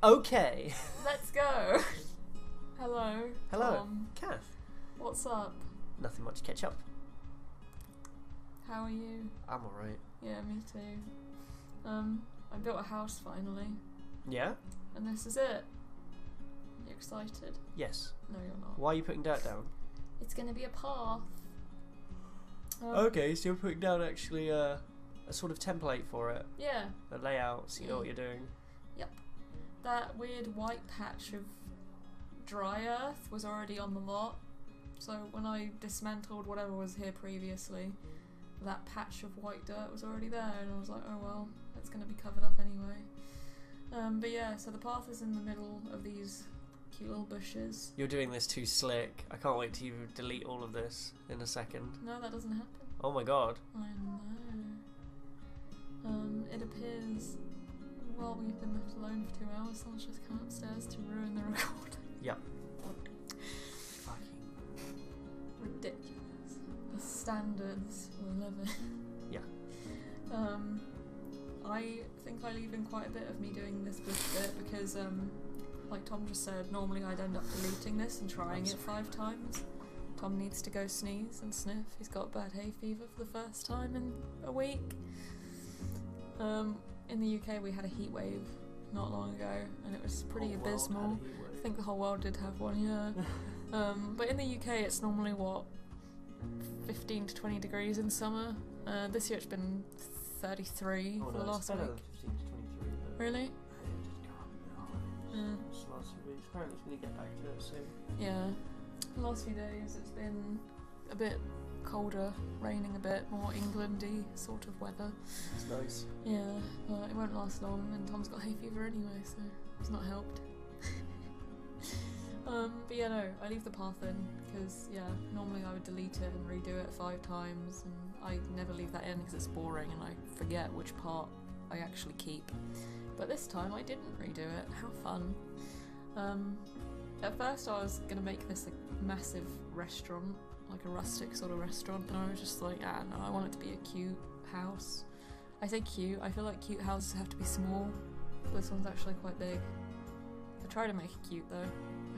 Okay. Let's go. Hello. Hello. Tom. Kath. What's up? Nothing much. Catch up. How are you? I'm alright. Yeah, me too. I built a house finally, Yeah? and this is it. You excited? Yes. No, you're not. Why are you putting dirt down? It's gonna be a path. Okay, so you're putting down actually a sort of template for it. Yeah. A layout, so you know what you're doing. Yep. That weird white patch of dry earth was already on the lot. So when I dismantled whatever was here previously, that patch of white dirt was already there, and I was like, oh well, it's going to be covered up anyway. But yeah, so the path is in the middle of these cute little bushes. You're doing this too slick. I can't wait till you delete all of this in a second. No, that doesn't happen. Oh my god. I know. It appears while we've been left alone for 2 hours, someone's just come upstairs to ruin the recording. Yep. Fucking Ridiculous. The standards we live in. Yeah. I think I leave in quite a bit of me doing this bit because, like Tom just said, normally I'd end up deleting this and trying it 5 times. Tom needs to go sneeze and sniff. He's got bad hay fever for the first time in a week. In the UK we had a heat wave not long ago, and it was pretty abysmal. I think the whole world did have one, yeah. But in the UK it's normally, what, 15 to 20 degrees in summer. This year it's been 33 for the last week. 15 to 23. Really? This last few weeks. Apparently it's going to get back to it soon. Yeah. The last few days it's been a bit colder, raining a bit, more Englandy sort of weather. It's nice. Yeah, but it won't last long, and Tom's got hay fever anyway, so it's not helped. But yeah, no, I leave the path in because, yeah, normally I would delete it and redo it 5 times, and I never leave that in because it's boring and I forget which part I actually keep. But this time I didn't redo it. How fun. At first I was going to make this a massive restaurant, like a rustic sort of restaurant, and I was just like, ah no, I want it to be a cute house. I say cute, I feel like cute houses have to be small. This one's actually quite big. I try to make it cute though.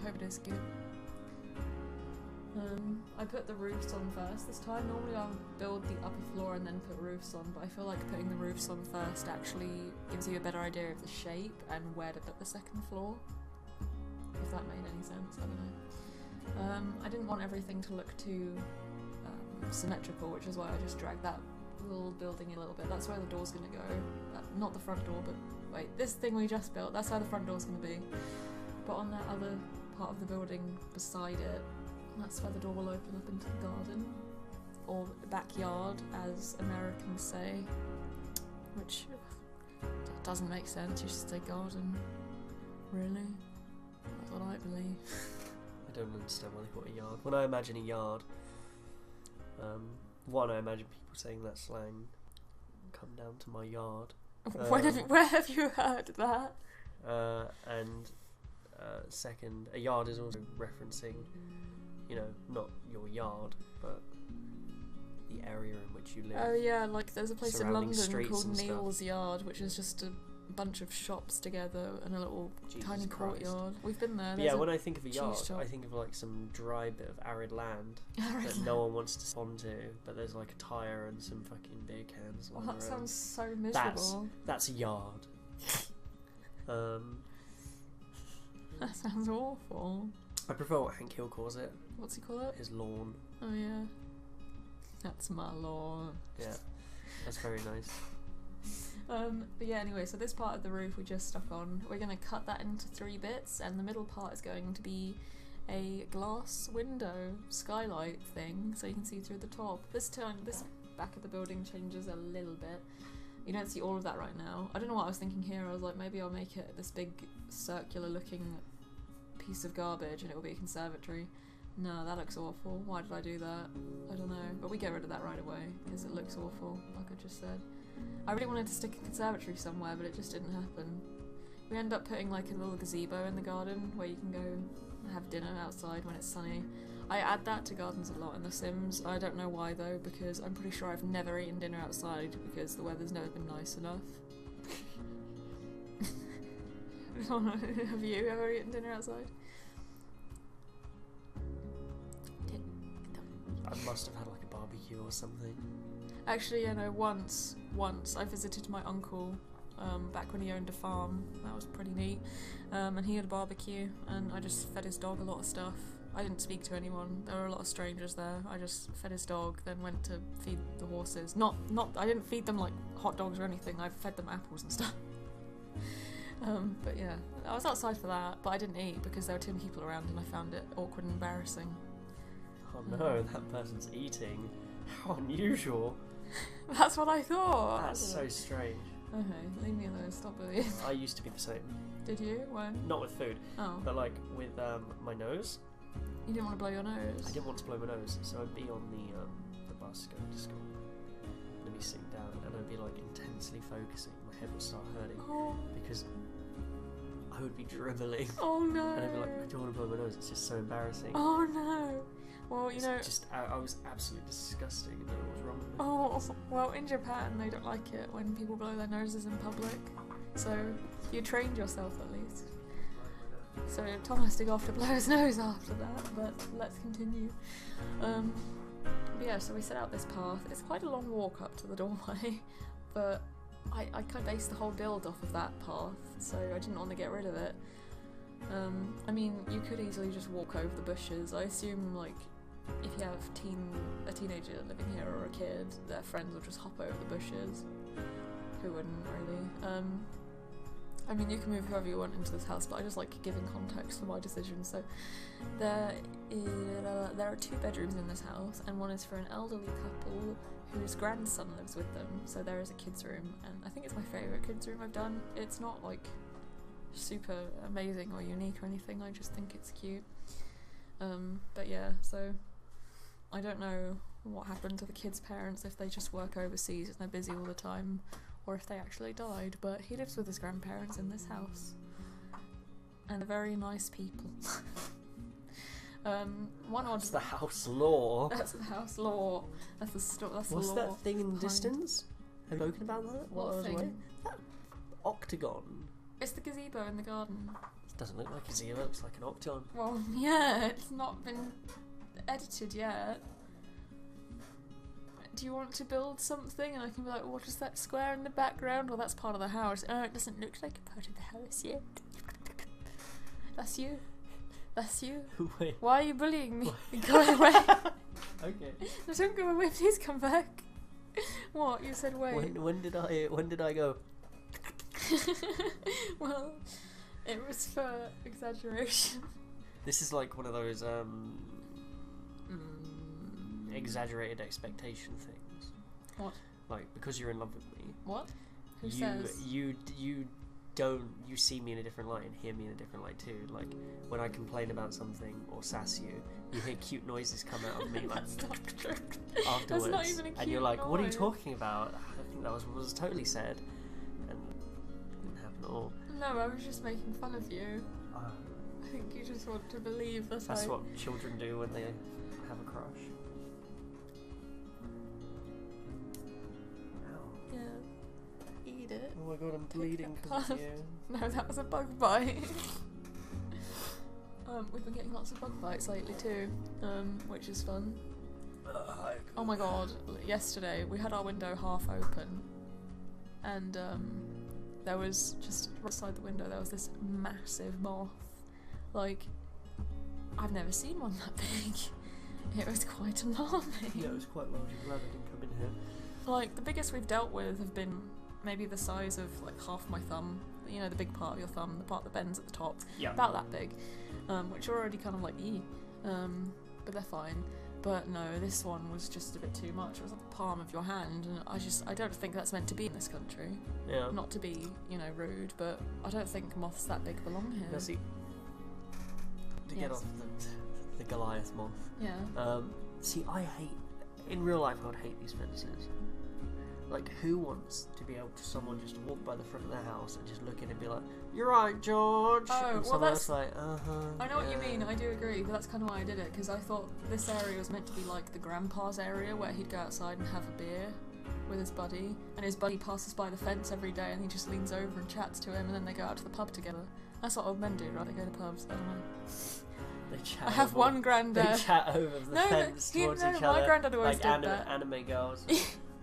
I hope it is good. I put the roofs on first this time. Normally I would build the upper floor and then put roofs on, but I feel like putting the roofs on first actually gives you a better idea of the shape and where to put the second floor. If that made any sense, I don't know. I didn't want everything to look too symmetrical, which is why I just dragged that little building in a little bit. That's where the door's going to go. Not the front door, but wait, this thing we just built, that's how the front door's going to be. But on that other part of the building beside it, that's where the door will open up into the garden. Or backyard, as Americans say. Which doesn't make sense, you should say garden. Really? That's what I believe. I don't understand why they call it a yard. When I imagine a yard, one, I imagine people saying that slang, come down to my yard. Where have you heard that? And second, a yard is also referencing, you know, not your yard, but the area in which you live. Oh yeah, like there's a place in London called and Neil's Yard, which is just a bunch of shops together and a little tiny courtyard. We've been there. Yeah, when I think of a yard, shop. I think of like some dry bit of arid land that no one wants to spawn to, but there's like a tyre and some fucking beer cans. Well, that sounds so miserable. That's a yard. That sounds awful. I prefer what Hank Hill calls it. What's he call it? His lawn. Oh yeah. That's my lawn. Yeah, that's very nice. But yeah, anyway, so this part of the roof we just stuck on, we're going to cut that into 3 bits, and the middle part is going to be a glass window skylight thing, so you can see through the top. This back of the building changes a little bit. You don't see all of that right now. I don't know what I was thinking here. I was like, maybe I'll make it this big circular looking piece of garbage and it will be a conservatory. No, that looks awful. Why did I do that? I don't know. But we get rid of that right away because it looks awful, like I just said. I really wanted to stick a conservatory somewhere, but it just didn't happen. We end up putting like a little gazebo in the garden where you can go have dinner outside when it's sunny. I add that to gardens a lot in The Sims. I don't know why though, because I'm pretty sure I've never eaten dinner outside because the weather's never been nice enough. Have you ever eaten dinner outside? I must have had like a barbecue or something. Actually, yeah, no, once I visited my uncle back when he owned a farm. That was pretty neat. And he had a barbecue, and I just fed his dog a lot of stuff. I didn't speak to anyone. There were a lot of strangers there. I just fed his dog, then went to feed the horses. I didn't feed them like hot dogs or anything. I fed them apples and stuff. But yeah, I was outside for that, but I didn't eat because there were too many people around, and I found it awkward and embarrassing. Oh no, that person's eating. How unusual. That's what I thought. That's so strange. Okay, leave me alone. Stop bullying. I used to be the same. Did you? When? Not with food, Oh. but like with my nose. You didn't want to blow your nose? I didn't want to blow my nose, so I'd be on the bus going to school, and I'd be sitting down, and I'd be like intensely focusing. My head would start hurting because I would be dribbling. Oh no! And I'd be like, I don't want to blow my nose. It's just so embarrassing. Oh no! Well, you know, I was absolutely disgusting. I don't know what's wrong with me. Oh, well, in Japan they don't like it when people blow their noses in public. So you trained yourself at least. So Tom has to go off to blow his nose after that, but let's continue. But yeah, so we set out this path. It's quite a long walk up to the doorway, but I kind of based the whole build off of that path, so I didn't want to get rid of it. I mean, you could easily just walk over the bushes. I assume, like, if you have a teenager living here or a kid, their friends will just hop over the bushes. Who wouldn't, really? I mean, you can move whoever you want into this house, but I just like giving context to my decision. So there are 2 bedrooms in this house, and one is for an elderly couple whose grandson lives with them. So there is a kids' room, and I think it's my favourite kids' room I've done. It's not like super amazing or unique or anything, I just think it's cute. But yeah, so I don't know what happened to the kids' parents, if they just work overseas and they're busy all the time, or if they actually died, but he lives with his grandparents in this house. And they're very nice people. That's the house law. That's the house law. That's the What's law. that thing in the distance? Have you spoken about that? What thing? That octagon. It's the gazebo in the garden. It doesn't look like a gazebo, it looks like an octagon. Well, yeah, it's not been edited yet. Do you want to build something? And I can be like, what is that square in the background? Well, that's part of the house. Oh, it doesn't look like a part of the house yet. That's you. That's you. Wait. Why are you bullying me? Go away. Okay. No, don't go away. Please come back. What? You said wait. When did I go? Well, it was for exaggeration. This is like one of those exaggerated expectation things. What? Like, because you're in love with me. What? Who you says? You see me in a different light and hear me in a different light too. Like, when I complain about something or sass you, you hear cute noises come out of me like That's not true. afterwards. That's not even a cute and you're like, what are you noise. talking about? I think that was totally said. And it didn't happen at all. No, I was just making fun of you. Oh. I think you just want to believe that That's what children do when they have a crush. Yeah. Eat it. Oh my god, I'm bleeding that because of part. you. No, that was a bug bite. We've been getting lots of bug bites lately too, which is fun. Oh my god, yesterday we had our window half open, and there was just right outside the window there was this massive moth. Like, I've never seen one that big. It was quite alarming. Yeah, it was quite large. I'm glad I didn't come in here. Like, the biggest we've dealt with have been maybe the size of like half my thumb. You know, the big part of your thumb, the part that bends at the top. Yeah. About that big. Which are already kind of like, but they're fine. But no, this one was just a bit too much. It was like the palm of your hand, and I don't think that's meant to be in this country. Yeah. Not to be, rude, but I don't think moths that big belong here. Now see, to get Yes. off the Goliath moth. Yeah. See, in real life I would hate these fences. Like, who wants to be able to someone just walk by the front of their house and just look in and be like, "You're right, George." Oh, and well, someone that's- else like, I know what you yeah." mean, I do agree, but that's kind of why I did it, because I thought this area was meant to be like the grandpa's area where he'd go outside and have a beer with his buddy, and his buddy passes by the fence every day and he just leans over and chats to him, and then they go out to the pub together. That's what old men do, right? They go to pubs. I don't know. They chat I have over- one granddad. They chat over the fence towards each other. My granddad always like did that. anime girls.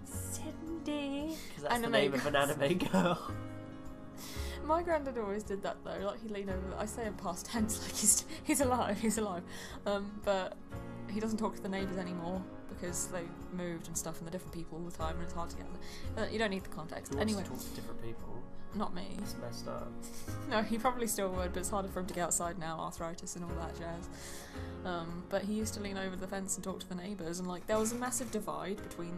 Cindy. Because that's Anime the name of an anime girl. My granddad always did that though. Like he'd lean over. I say in past tense, like he's alive. He's alive. But he doesn't talk to the neighbours anymore because they moved and stuff, and they're different people all the time, and it's hard to get them. You don't need the context. He wants Anyway, to talk to different people. not me. It's messed up. No, he probably still would, but it's harder for him to get outside now, arthritis and all that jazz. But he used to lean over the fence and talk to the neighbours, and like there was a massive divide between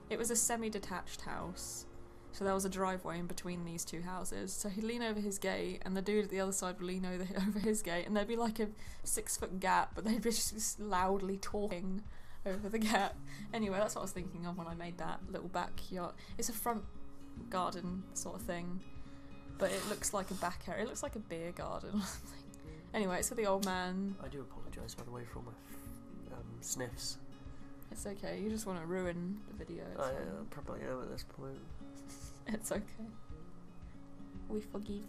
it was a semi-detached house, so there was a driveway in between these two houses. So he'd lean over his gate, and the dude at the other side would lean over his gate, and there'd be like a 6-foot gap, but they'd be just loudly talking over the gap. Anyway, that's what I was thinking of when I made that little backyard. It's a front garden sort of thing, but it looks like a back area. It looks like a beer garden or something. Anyway, it's for the old man. I do apologise, by the way, for all my sniffs. It's okay, you just want to ruin the video. I probably am at this point. It's okay. We forgive.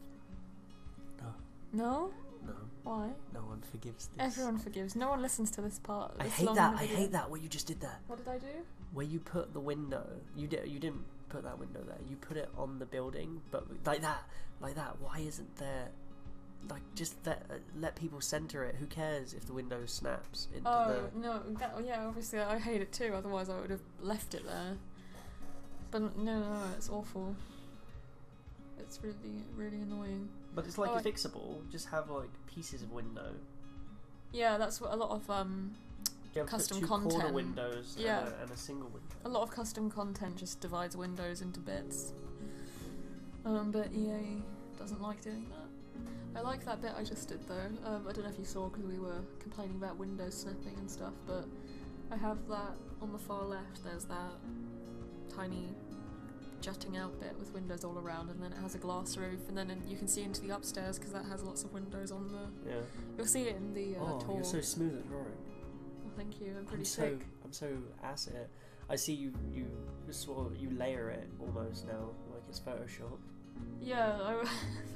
No. No? No. Why? No one forgives this. Everyone forgives. No one listens to this part. I this hate long that. in the I video. hate that. What you just did there. What did I do? Where you put the window. You didn't put that window there. You put it on the building, but like that. Why isn't there? Like, just let people center it. Who cares if the window snaps into no, yeah, obviously I hate it too, otherwise I would have left it there. But no, it's awful. It's really, really annoying. But it's like fixable. Just have like pieces of window. Yeah, that's what a lot of You have custom two content. corner windows and a single window. A lot of custom content just divides windows into bits. But EA doesn't like doing that. I like that bit I just did though. I don't know if you saw because we were complaining about windows snapping and stuff, but I have that on the far left. There's that tiny jutting out bit with windows all around, and then it has a glass roof, and then you can see into the upstairs because that has lots of windows on the. Yeah. You'll see it in the tour. You're so smooth at drawing. Oh, thank you. I'm pretty sick. I'm so ass at it. I see you layer it almost now, like it's Photoshop. Yeah,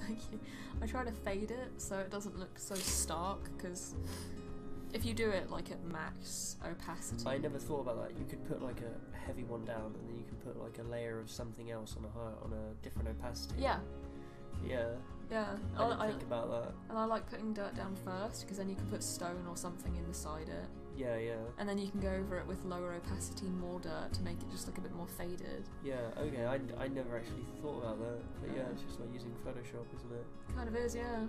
thank you. I try to fade it so it doesn't look so stark, because if you do it like at max opacity... I never thought about that. You could put like a heavy one down, and then you can put like a layer of something else on a different opacity. Yeah. Yeah. Yeah. I didn't think about that. And I like putting dirt down first, because then you can put stone or something inside it. Yeah, yeah. And then you can go over it with lower opacity, more dirt, to make it just look a bit more faded. Yeah, okay, I never actually thought about that. But yeah, it's just like using Photoshop, isn't it? Kind of is, yeah.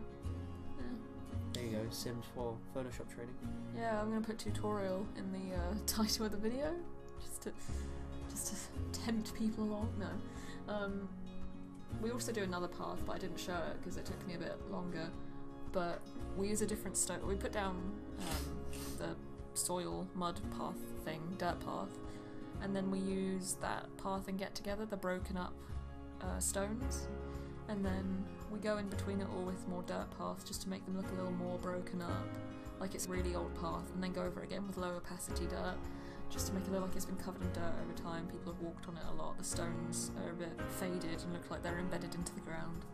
There you go, Sims 4 Photoshop training. Yeah, I'm going to put tutorial in the title of the video, just to tempt people along. No. We also do another path, but I didn't show it because it took me a bit longer. But we use a different stone. We put down the soil mud path thing, dirt path, and then we use that path and get together the broken up stones, and then we go in between it all with more dirt paths just to make them look a little more broken up, like it's a really old path, and then go over it again with low opacity dirt just to make it look like it's been covered in dirt over time. People have walked on it a lot. The stones are a bit faded and look like they're embedded into the ground.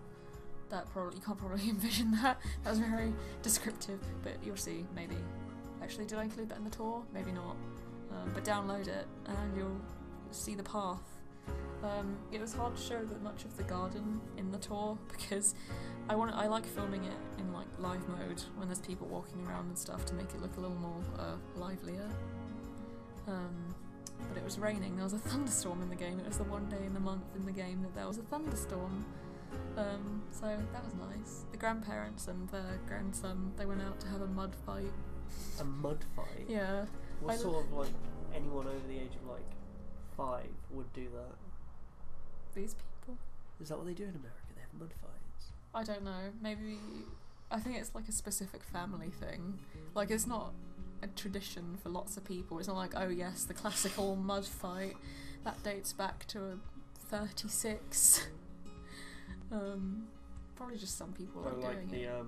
You can't probably envision that. That was very descriptive, but you'll see, maybe. Actually, did I include that in the tour? Maybe not. But download it and you'll see the path. It was hard to show that much of the garden in the tour because I like filming it in like live mode when there's people walking around and stuff to make it look a little more livelier. But it was raining. There was a thunderstorm in the game. It was the one day in the month in the game that there was a thunderstorm. So that was nice. The grandparents and their grandson, they went out to have a mud fight. A mud fight? Yeah. What sort of like anyone over the age of like 5 would do that? These people. Is that what they do in America? They have mud fights? I don't know. Maybe I think it's like a specific family thing. Like it's not a tradition for lots of people. It's not like, oh yes, the classical mud fight that dates back to 36. Probably just some people like doing it.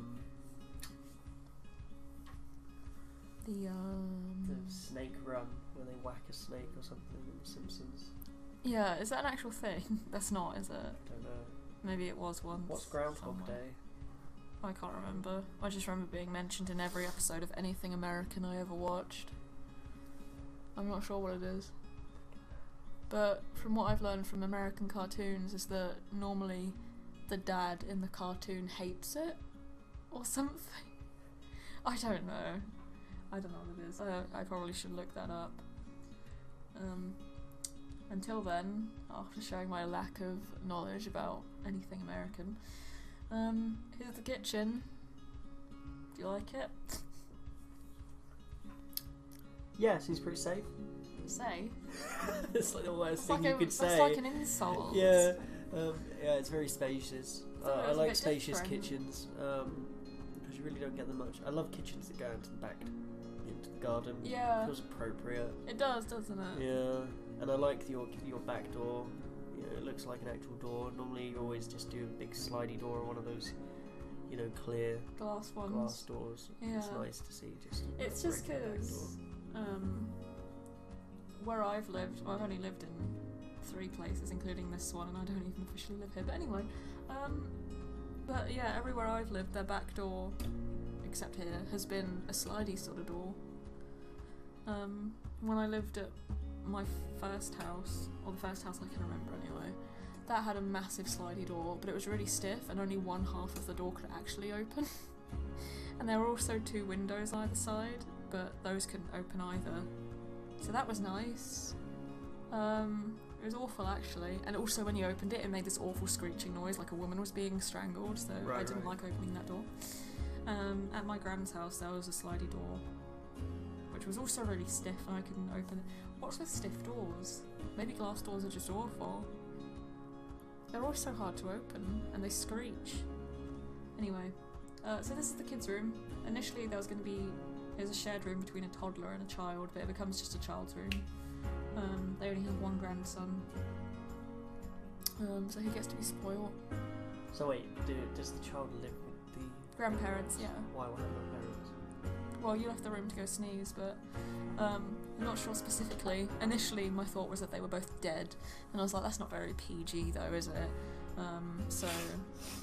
The snake run where they whack a snake or something in The Simpsons. Yeah, is that an actual thing? That's not, is it? Don't know. Maybe it was once. What's Groundhog somewhere. Day? I can't remember. I just remember being mentioned in every episode of anything American I ever watched. I'm not sure what it is. But from what I've learned from American cartoons is that normally the dad in the cartoon hates it or something. I don't know. I don't know what it is. I probably should look that up. Until then, after showing my lack of knowledge about anything American, here's the kitchen. Do you like it? Yeah, seems pretty safe. Say? It's like the worst thing you could say. That's like an insult. Yeah, yeah, it's very spacious. I it's a like bit spacious different. kitchens, because you really don't get them much. I love kitchens that go into the back, into the garden. Yeah. It feels appropriate. It does, doesn't it? Yeah, and I like your back door. You know, it looks like an actual door. Normally, you always just do a big slidey door or one of those, you know, clear Glass ones. glass doors. Yeah. It's nice to see. It's a just regular back because where I've lived, well, I've only lived in 3 places, including this one, and I don't even officially live here. But anyway, but yeah, everywhere I've lived, their back door, except here, has been a slidey sort of door. When I lived at my first house, or the first house I can remember anyway, that had a massive slidey door, but it was really stiff, and only one half of the door could actually open. And there were also 2 windows either side, but those couldn't open either. So that was nice. It was awful actually, and also when you opened it, it made this awful screeching noise like a woman was being strangled, so I didn't like opening that door. At my grand's house there was a slidey door, which was also really stiff and I couldn't open it. What's with stiff doors? Maybe glass doors are just awful. They're always so hard to open, and they screech. Anyway, so this is the kids' room. Initially there's a shared room between a toddler and a child, but it becomes just a child's room. They only have 1 grandson, so he gets to be spoiled. So wait, does the child live with the Grandparents, yeah. Why would I have parents? Well, you left the room to go sneeze, but I'm not sure specifically. Initially, my thought was that they were both dead, and I was like, that's not very PG though, is it? So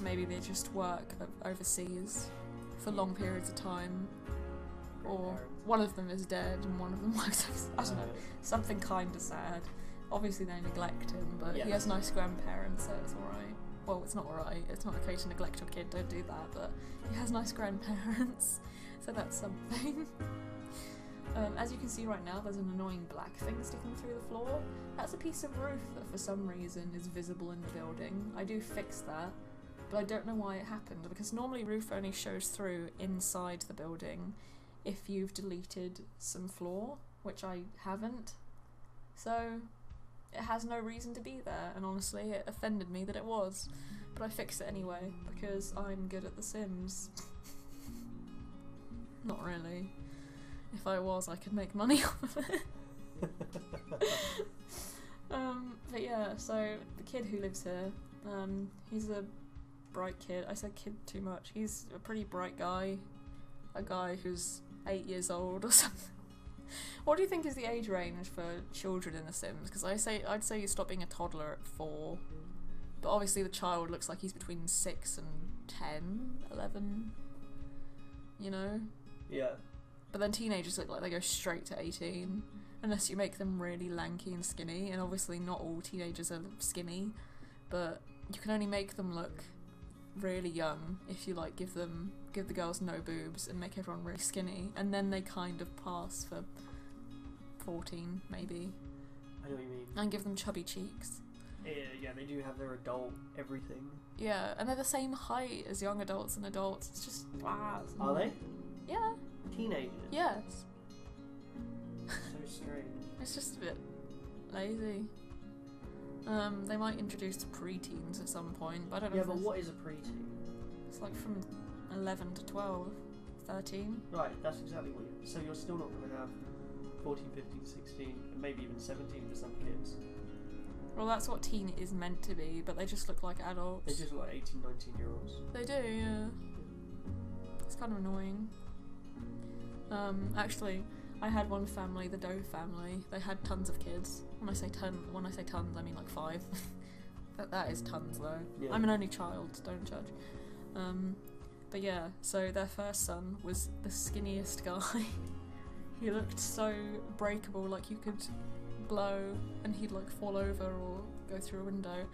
maybe they just work overseas for long periods of time, or one of them is dead and one of them works overseas. I don't know, something kind of sad. Obviously they neglect him, but he has nice grandparents, so it's alright. Well, it's not alright, it's not okay to neglect your kid, don't do that, but he has nice grandparents, so that's something. As you can see right now, there's an annoying black thing sticking through the floor. That's a piece of roof that for some reason is visible in the building. I do fix that, but I don't know why it happened, because normally roof only shows through inside the building if you've deleted some floor, which I haven't. So it has no reason to be there, and honestly it offended me that it was. But I fixed it anyway, because I'm good at The Sims. Not really. If I was, I could make money off of it. But yeah, so the kid who lives here, he's a bright kid. I said kid too much. He's a pretty bright guy. A guy who's 8 years old or something. What do you think is the age range for children in The Sims? Because I'd say you stop being a toddler at 4. But obviously the child looks like he's between 6 and 10, 11. You know? Yeah. But then teenagers look like they go straight to 18, unless you make them really lanky and skinny, and obviously not all teenagers are skinny, but you can only make them look really young if you like give the girls no boobs and make everyone really skinny, and then they kind of pass for 14 maybe. I know what you mean. And give them chubby cheeks. Yeah, they do have their adult everything. Yeah, and they're the same height as young adults and adults. It's just Are they? Yeah. Teenagers? Yes. So strange. It's just a bit lazy. They might introduce preteens at some point, but I don't know. Yeah, but what is a preteen? It's like from 11 to 12, 13. Right, that's exactly what you... So you're still not going to have 14, 15, 16, and maybe even 17 for some kids. Well, that's what teen is meant to be, but they just look like adults. They just look like 18, 19-year-olds. They do, yeah. It's kind of annoying. Actually, I had one family, the Doe family. They had tons of kids. When I say tons, I mean like 5. That is tons though. Yeah. I'm an only child, don't judge. But yeah, so their first son was the skinniest guy. He looked so breakable, like you could blow and he'd like fall over or go through a window.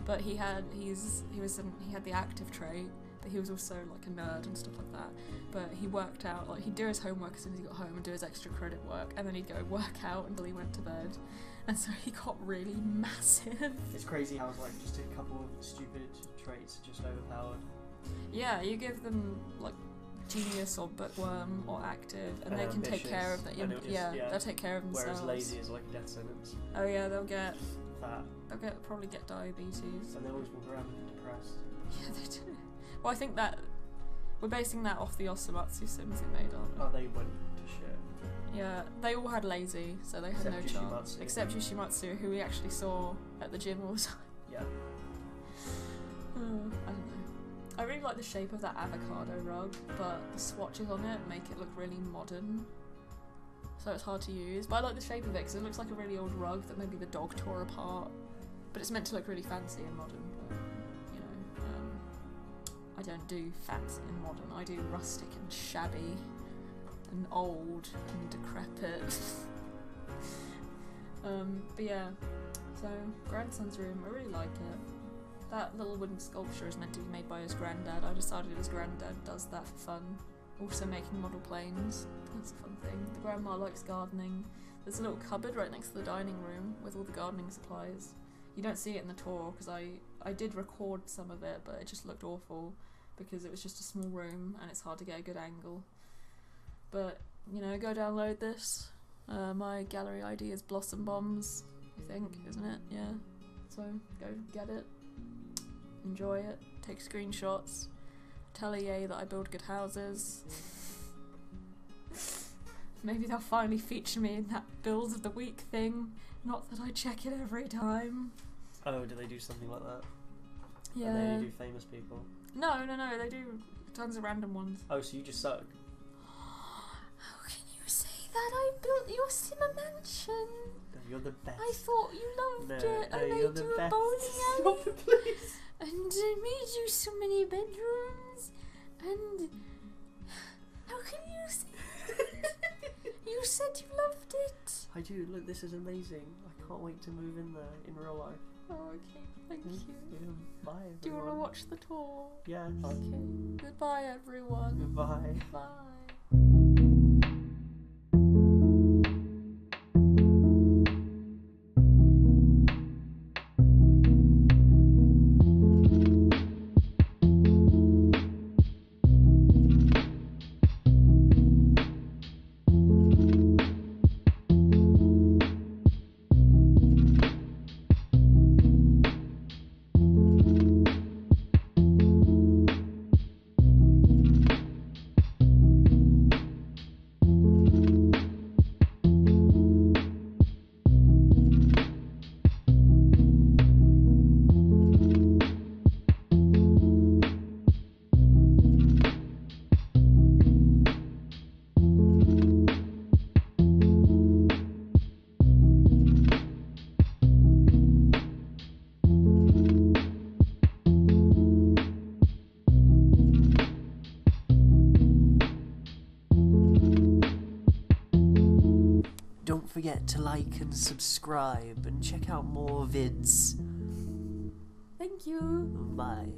But he had the active trait, but he was also like a nerd and stuff like that. But he worked out, like he'd do his homework as soon as he got home and do his extra credit work, and then he'd go work out until he went to bed. And so he got really massive. It's crazy how like just a couple of stupid traits are just overpowered. Yeah, you give them like genius or bookworm or active, and they can take care of that. They'll take care of themselves. Whereas lazy is like a death sentence. Oh yeah, they'll get Fat. probably get diabetes. And they always walk around depressed. Yeah, they do. Well, I think that we're basing that off the Osomatsu Sims we made, aren't we? Oh, they went to shit. Yeah, they all had lazy, so they had no chance. Except Yoshimatsu, who we actually saw at the gym all the time. Yeah. I don't know. I really like the shape of that avocado rug, but the swatches on it make it look really modern, so it's hard to use. But I like the shape of it because it looks like a really old rug that maybe the dog tore apart, but it's meant to look really fancy and modern. But, you know, I don't do fancy and modern. I do rustic and shabby and old and decrepit. But yeah, so grandson's room, I really like it. That little wooden sculpture is meant to be made by his granddad. I decided his granddad does that for fun. Also making model planes. That's a fun thing. The grandma likes gardening. There's a little cupboard right next to the dining room with all the gardening supplies. You don't see it in the tour because I did record some of it, but it just looked awful because it was just a small room and it's hard to get a good angle. But, you know, go download this. My gallery ID is blossombombs, I think, isn't it? Yeah. So go get it. Enjoy it, take screenshots, tell EA that I build good houses. Maybe they'll finally feature me in that build of the week thing, not that I check it every time. Oh, do they do something like that? Yeah. And they only do famous people? No, they do tons of random ones. Oh, so you just suck? How can you say that? I built your Simmer mansion. No, you're the best. I thought you loved it. I you're made the you a best. bowling alley. Stop it, please. And I made you so many bedrooms, and how can you say that? You said you loved it. I do. Look, this is amazing. I can't wait to move in there in real life. Oh, okay. Thank you. Yeah, bye, everyone. Do you want to watch the tour? Yeah. Okay. Goodbye, everyone. Goodbye. Bye. Don't forget to like and subscribe and check out more vids. Thank you. Bye.